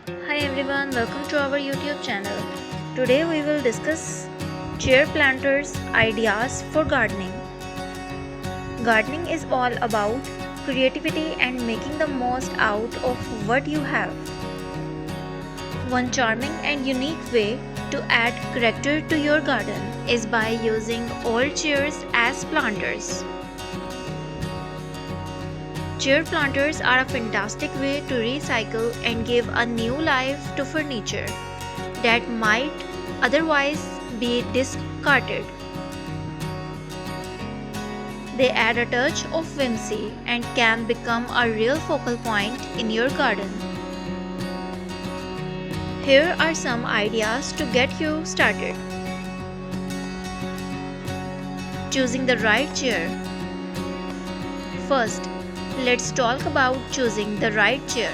Hi everyone, welcome to our YouTube channel. Today we will discuss chair planters ideas for gardening. Gardening is all about creativity and making the most out of what you have. One charming and unique way to add character to your garden is by using old chairs as planters. Chair planters are a fantastic way to recycle and give a new life to furniture that might otherwise be discarded. They add a touch of whimsy and can become a real focal point in your garden. Here are some ideas to get you started. Choosing the right chair. First, let's talk about choosing the right chair.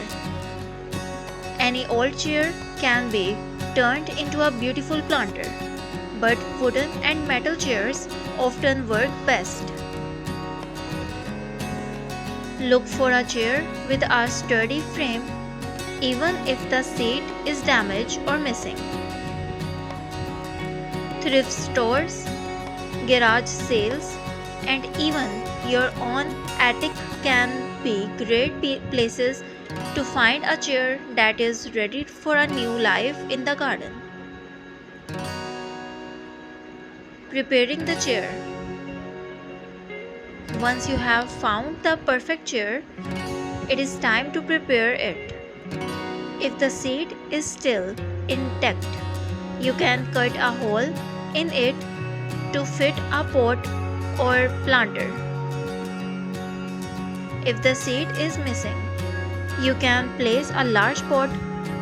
Any old chair can be turned into a beautiful planter, but wooden and metal chairs often work best. Look for a chair with a sturdy frame, even if the seat is damaged or missing. Thrift stores, garage sales, and even your own attic can be great places to find a chair that is ready for a new life in the garden. Preparing the chair. Once you have found the perfect chair, it is time to prepare it. If the seat is still intact, you can cut a hole in it to fit a pot or planter. If the seat is missing, you can place a large pot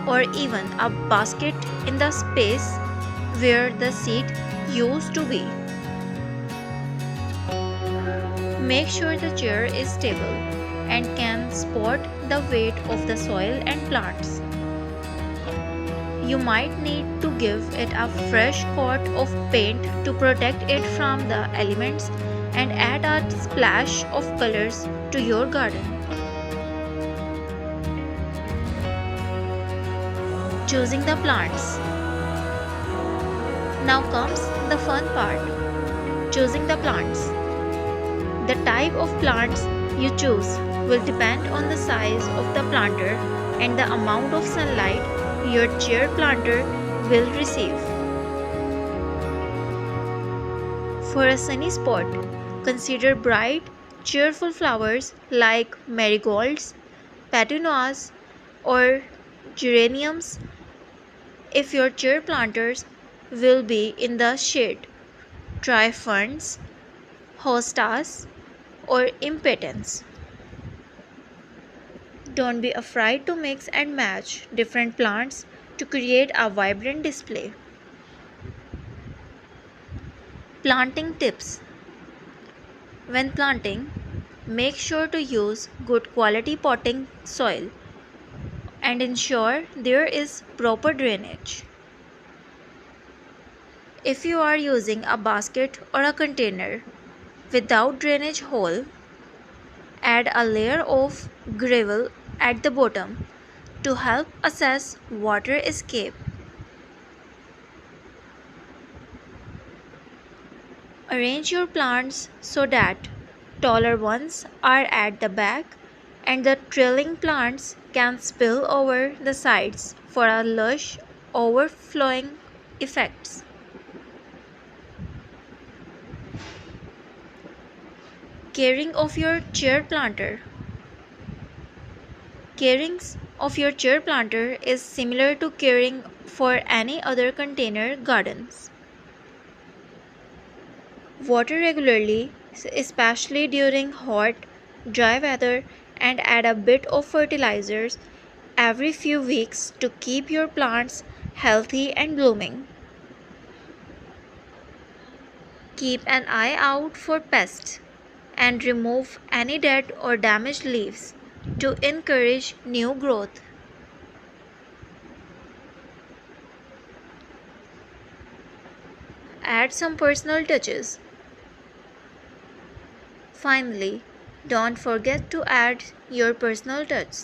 or even a basket in the space where the seat used to be. Make sure the chair is stable and can support the weight of the soil and plants. You might need to give it a fresh coat of paint to protect it from the elements and add a splash of colors to your garden. Choosing the plants. Now comes the fun part. Choosing the plants. The type of plants you choose will depend on the size of the planter and the amount of sunlight your chair planter will receive. For a sunny spot, consider bright, cheerful flowers like marigolds, petunias, or geraniums. If your chair planters will be in the shade, try ferns, hostas, or impotens. Don't be afraid to mix and match different plants to create a vibrant display. Planting tips. When planting, make sure to use good quality potting soil and ensure there is proper drainage. If you are using a basket or a container without drainage hole, add a layer of gravel at the bottom to help assess water escape. Arrange your plants so that taller ones are at the back and the trailing plants can spill over the sides for a lush, overflowing effects. Caring of your chair planter. Caring of your chair planter is similar to caring for any other container gardens. Water regularly, especially during hot, dry weather, and add a bit of fertilizers every few weeks to keep your plants healthy and blooming. Keep an eye out for pests and remove any dead or damaged leaves to encourage new growth. Add some personal touches. Finally, don't forget to add your personal touch.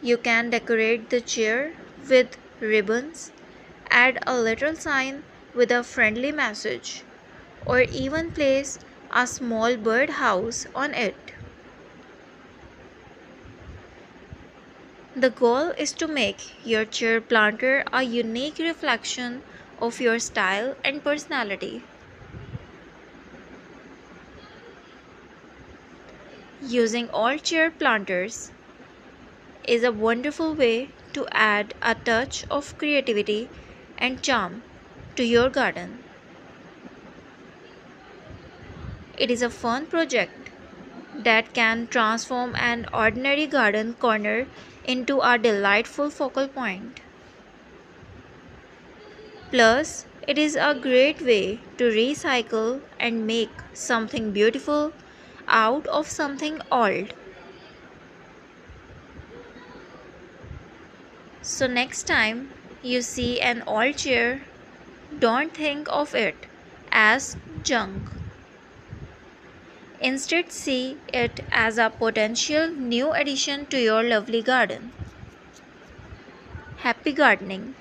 You can decorate the chair with ribbons, add a little sign with a friendly message, or even place a small birdhouse on it. The goal is to make your chair planter a unique reflection of your style and personality. Using all chair planters is a wonderful way to add a touch of creativity and charm to your garden. It is a fun project that can transform an ordinary garden corner into a delightful focal point. Plus, it is a great way to recycle and make something beautiful out of something old. So, next time you see an old chair, don't think of it as junk. Instead, see it as a potential new addition to your lovely garden. Happy gardening!